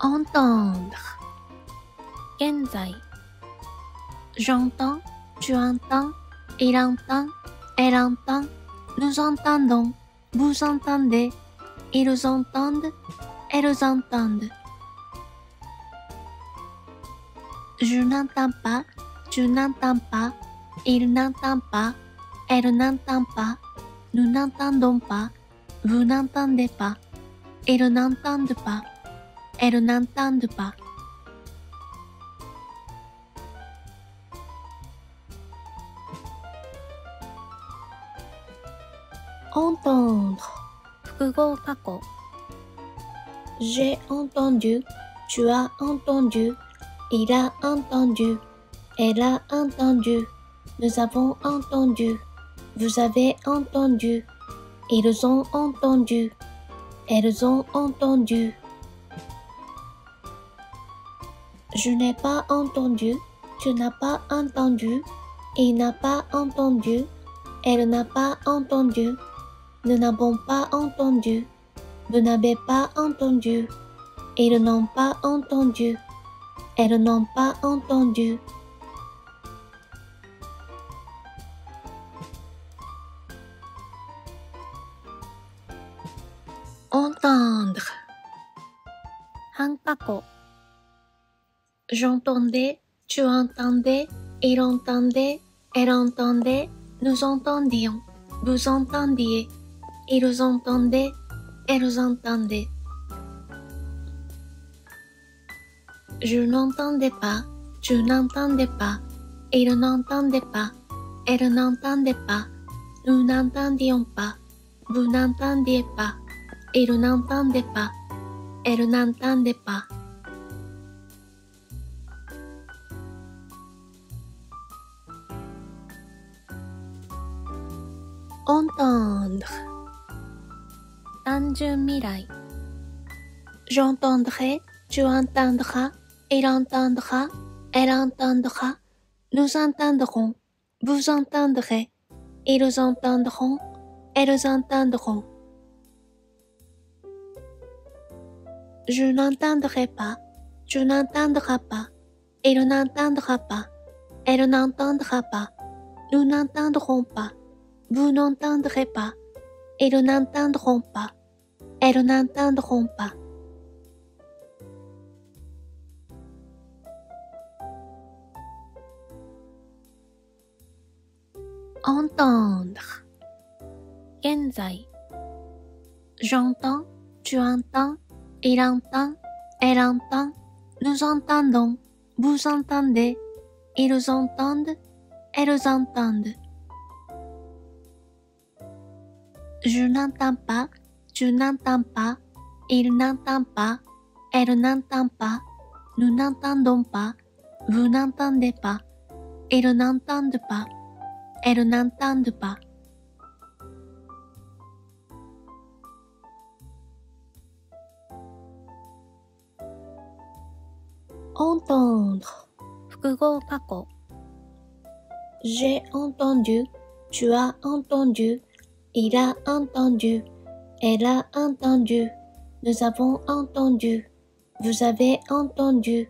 entendre 現在 j'entends, tu entends, il entend, elle entend, nous entendons, vous entendez, ils entendent, elles entendent. Je n'entends pas, tu n'entends pas, il n'entend pas, elle n'entend pas, nous n'entendons pas, vous n'entendez pas, ils n'entendent pas, elles n'entendent pas. Entendre 複合過去 J'ai entendu, tu as entendu, il a entendu, elle a entendu, nous avons entendu, vous avez entendu, ils ont entendu, elles ont entendu. Je n'ai pas entendu, tu n'as pas entendu, il n'a pas entendu, elle n'a pas entendu, nous n'avons pas entendu, vous n'avez pas entendu, ils n'ont pas entendu, elles n'ont pas entendu. Entendre 半過去 J'entendais, tu entendais, il entendait, elle entendait, nous entendions, vous entendiez, ils entendaient, elles entendaient. Je n'entendais pas, tu n'entendais pas, il n'entendait pas, elle n'entendait pas, nous n'entendions pas, vous n'entendiez pas, il n'entendait pas, elle n'entendait pas. Entendre 単純未来 J'entendrai, tu entendras, il entendra, elle entendra, nous entendrons, vous entendrez, ils entendront, elles entendront. Je n'entendrai pas, tu n'entendras pas, il n'entendra pas, elle n'entendra pas, nous n'entendrons pas, vous n'entendrez pas, ils n'entendront pas, elles n'entendront pas. Entendre 現在 J'entends, tu entends, il entend, elle entend, nous entendons, vous entendez, ils entendent, elles entendent. Je n'entends pas, tu n'entends pas, il n'entend pas, elle n'entend pas, nous n'entendons pas, vous n'entendez pas, ils n'entendent pas, elles n'entendent pas. Entendre 複合過去 J'ai entendu, tu as entendu, il a entendu, elle a entendu, nous avons entendu, vous avez entendu,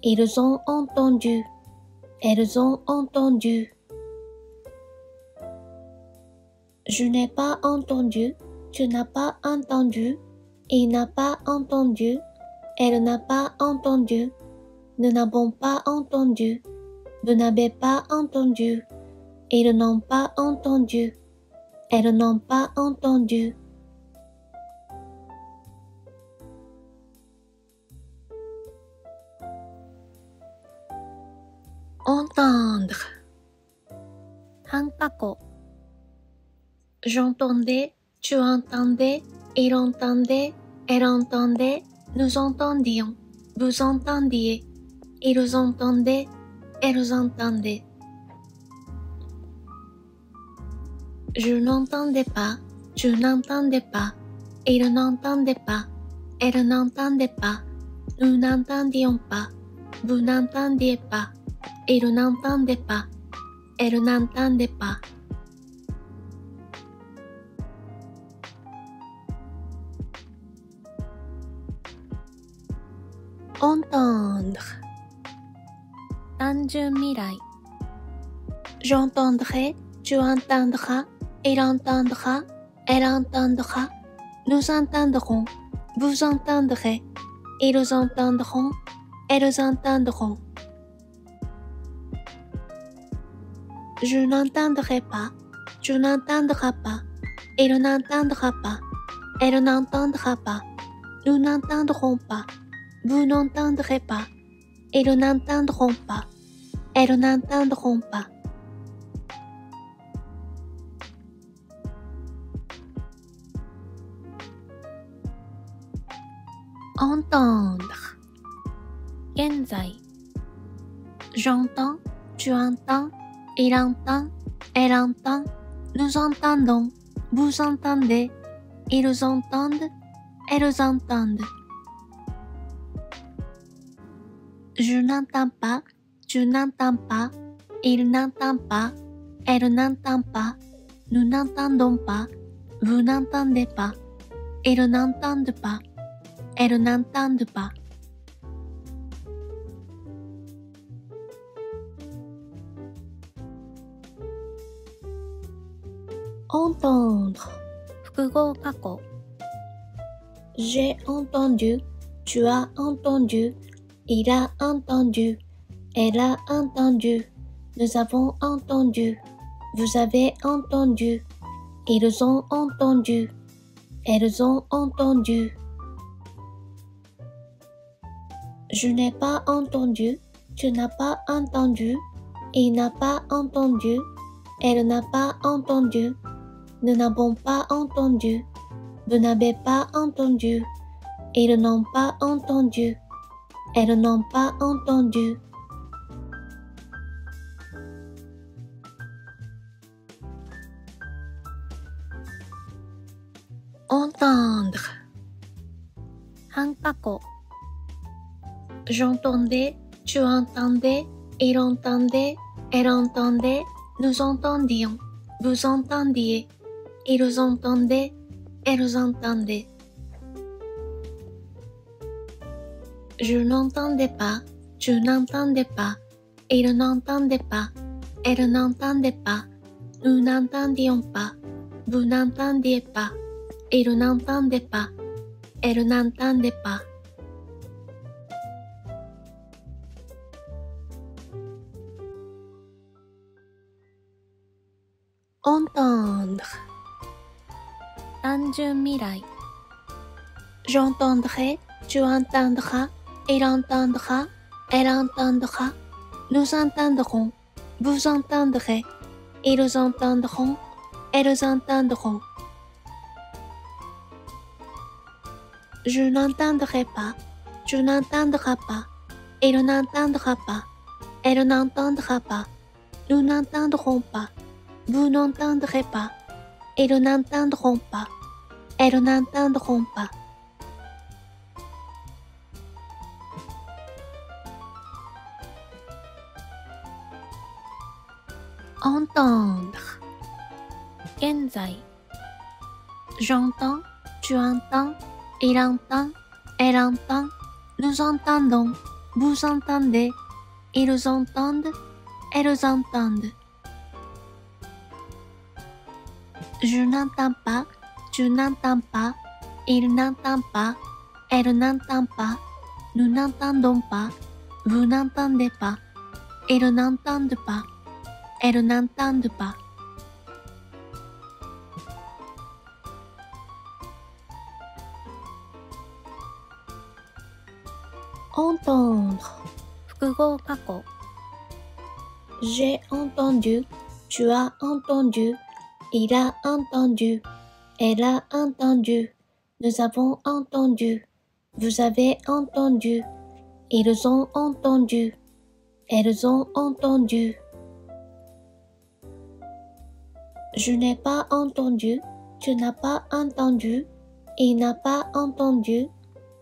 ils ont entendu, elles ont entendu. Je n'ai pas entendu, tu n'as pas entendu, il n'a pas entendu, elle n'a pas entendu, nous n'avons pas entendu, vous n'avez pas entendu, ils n'ont pas entendu, elles n'ont pas entendu. Entendre 半過去 J'entendais, tu entendais, il entendait, elle entendait, nous entendions, vous entendiez, ils entendaient, elles entendaient. Je n'entendais pas, tu n'entendais pas, il n'entendait pas, elle n'entendait pas, nous n'entendions pas, vous n'entendiez pas, ils n'entendaient pas, elle n'entendait pas. entendre, 単純未来 j'entendrai, tu entendras, il entendra, elle entendra, nous entendrons, vous entendrez, ils entendront, elles entendront. Je n'entendrai pas, tu n'entendras pas, il n'entendra pas, elle n'entendra pas, nous n'entendrons pas, vous n'entendrez pas, ils n'entendront pas, elles n'entendront pas. Entendre 現在 j'entends, tu entends, il entend, elle entend, nous entendons, vous entendez, ils entendent, elles entendent. Je n'entends pas, tu n'entends pas, il n'entend pas, elle n'entend pas, nous n'entendons pas, vous n'entendez pas, ils n'entendent pas, elles n'entendent pas. Entendre 複合過去 J'ai entendu, tu as entendu, il a entendu, elle a entendu, nous avons entendu, vous avez entendu, ils ont entendu, elles ont entendu. Je n'ai pas entendu, tu n'as pas entendu, il n'a pas entendu, elle n'a pas entendu, nous n'avons pas entendu, vous n'avez pas entendu, ils n'ont pas entendu, elles n'ont pas entendu. Entendre 半過去 J'entendais, tu entendais, il entendait, elle entendait, nous entendions, vous entendiez, ils entendaient, elles entendaient. Je n'entendais pas, tu n'entendais pas, il n'entendait pas, elle n'entendait pas, nous n'entendions pas, vous n'entendiez pas, ils n'entendaient pas, elles n'entendaient pas. Entendre 単純未来 J'entendrai, tu entendras, il entendra, elle entendra, nous entendrons, vous entendrez, ils entendront, elles entendront. Je n'entendrai pas, tu n'entendras pas, il n'entendra pas, elle n'entendra pas, nous n'entendrons pas, vous n'entendrez pas, ils n'entendront pas, elles n'entendront pas. Entendre 現在 J'entends, tu entends, il entend, elle entend, nous entendons, vous entendez, ils entendent, elles entendent. Je n'entends pas, tu n'entends pas, il n'entend pas, elle n'entend pas, nous n'entendons pas, vous n'entendez pas, ils n'entendent pas, elles n'entendent pas. Entendre 複合過去 J'ai entendu, tu as entendu, il a entendu, elle a entendu, nous avons entendu, vous avez entendu, ils ont entendu, elles ont entendu. Je n'ai pas entendu, tu n'as pas entendu, il n'a pas entendu,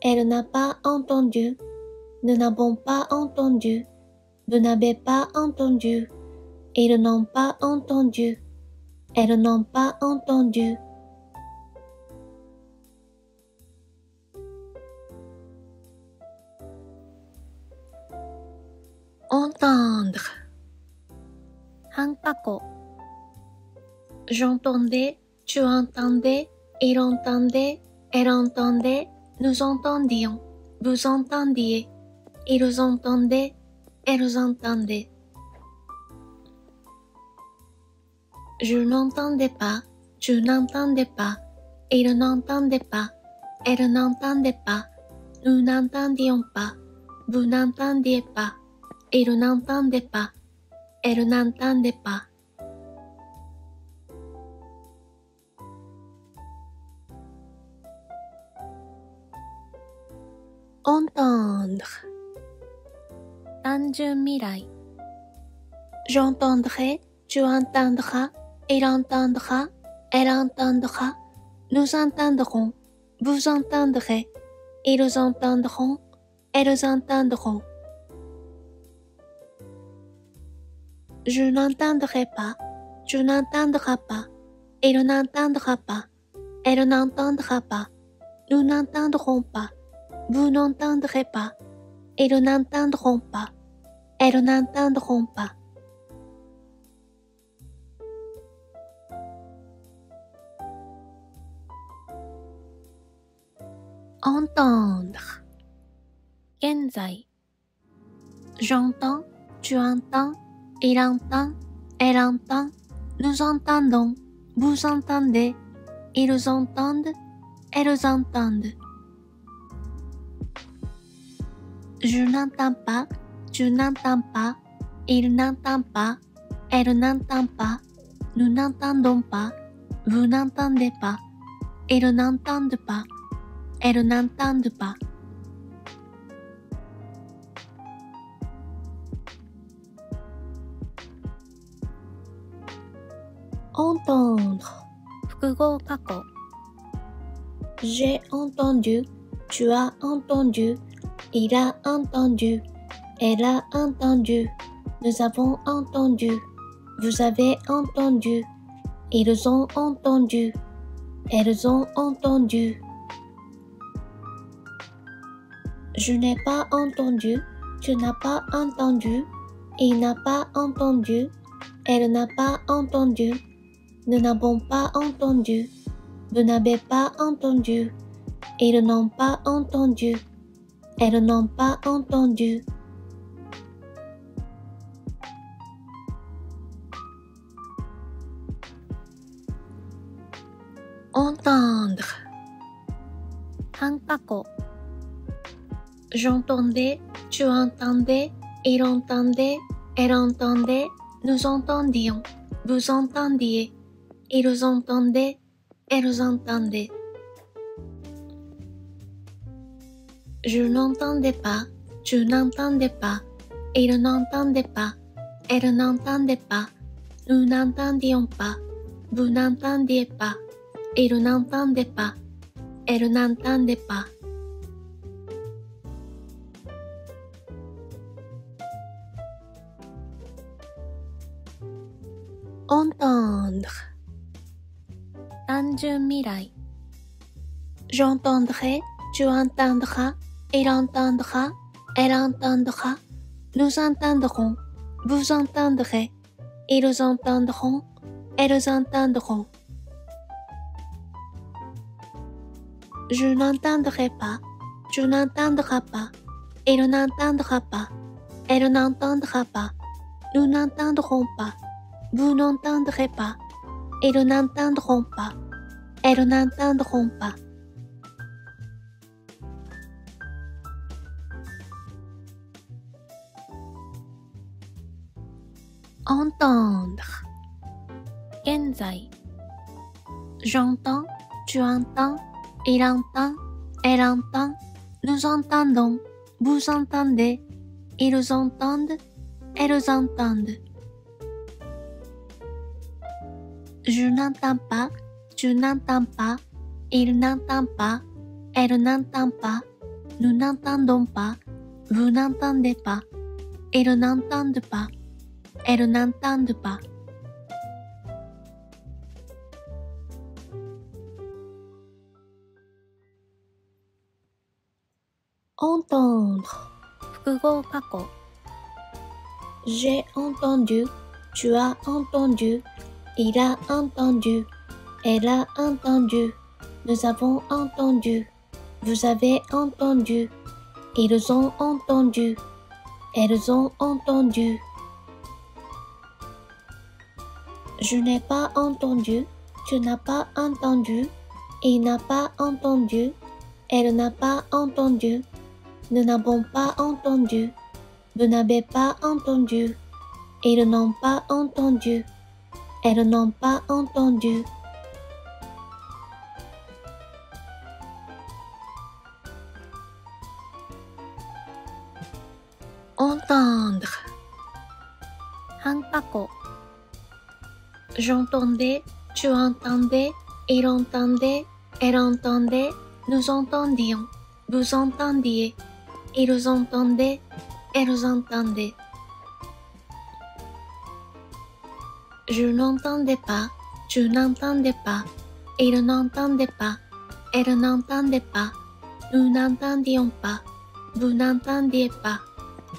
elle n'a pas entendu, nous n'avons pas entendu, vous n'avez pas entendu, ils n'ont pas entendu, elles n'ont pas entendu. entendre 半過去 j'entendais, tu entendais, il entendait, elle entendait, nous entendions, vous entendiez, ils entendaient, elles entendaient. Je n'entendais pas, tu n'entendais pas, il n'entendait pas, elle n'entendait pas, nous n'entendions pas, vous n'entendiez pas, il n'entendait pas, elle n'entendait pas. Entendre 単純未来 J'entendrai, tu entendras, il entendra, elle entendra, nous entendrons, vous entendrez, ils entendront, elles entendront. Je n'entendrai pas, tu n'entendras pas, il n'entendra pas, elle n'entendra pas, nous n'entendrons pas, vous n'entendrez pas, ils n'entendront pas, elles n'entendront pas. Entendre 現在 J'entends, tu entends, il entend, elle entend, nous entendons, vous entendez, ils entendent, elles entendent. Je n'entends pas, tu n'entends pas, il n'entend pas, elle n'entend pas, nous n'entendons pas, vous n'entendez pas, ils n'entendent pas, elles n'entendent pas. Entendre 複合過去 J'ai entendu, tu as entendu, il a entendu, elle a entendu, nous avons entendu, vous avez entendu, ils ont entendu, elles ont entendu. Je n'ai pas entendu, tu n'as pas entendu, il n'a pas entendu, elle n'a pas entendu, nous n'avons pas entendu, vous n'avez pas entendu, ils n'ont pas entendu, elles n'ont pas entendu. Entendre 半過去 J'entendais, tu entendais, il entendait, elle entendait, nous entendions, vous entendiez, ils entendaient, elles entendaient. Je n'entendais pas, tu n'entendais pas, il n'entendait pas, elle n'entendait pas, nous n'entendions pas, vous n'entendiez pas, ils n'entendaient pas, elles n'entendaient pas. Entendre 単純未来 J'entendrai, tu entendras, il entendra, elle entendra, nous entendrons, vous entendrez, ils entendront, elles entendront. Je n'entendrai pas, tu n'entendras pas, il n'entendra pas, elle n'entendra pas, nous n'entendrons pas, vous n'entendrez pas, ils n'entendront pas, elles n'entendront pas. Entendre 現在 J'entends, tu entends, il entend, elle entend, nous entendons, vous entendez, ils entendent, elles entendent. Je n'entends pas, tu n'entends pas, il n'entend pas, elle n'entend pas, nous n'entendons pas, vous n'entendez pas, ils n'entendent pas, elles n'entendent pas. Entendre 複合過去 J'ai entendu, tu as entendu, il a entendu, elle a entendu, nous avons entendu, vous avez entendu, ils ont entendu, elles ont entendu. Je n'ai pas entendu, tu n'as pas entendu, il n'a pas entendu, elle n'a pas entendu, nous n'avons pas entendu, vous n'avez pas entendu, ils n'ont pas entendu, elles n'ont pas entendu. Entendre. Hanpako. J'entendais, tu entendais, il entendait, elle entendait, nous entendions, vous entendiez, ils entendaient, elles entendaient. Je n'entendais pas, tu n'entendais pas, il n'entendait pas, elle n'entendait pas, nous n'entendions pas, vous n'entendiez pas,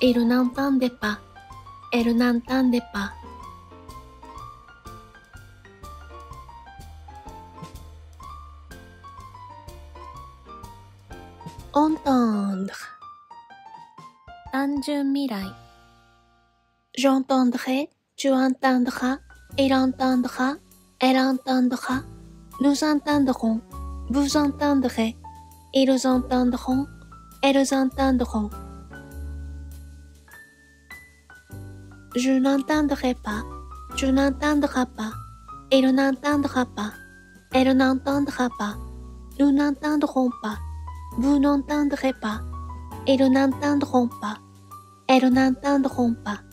il n'entendait pas, elle n'entendait pas. Entendre. 単純未来 J'entendrai, tu entendras, il entendra, elle entendra, nous entendrons, vous entendrez, ils entendront, elles entendront. Je n'entendrai pas, tu n'entendras pas, il n'entendra pas, elle n'entendra pas, nous n'entendrons pas, vous n'entendrez pas, ils n'entendront pas, elles n'entendront pas.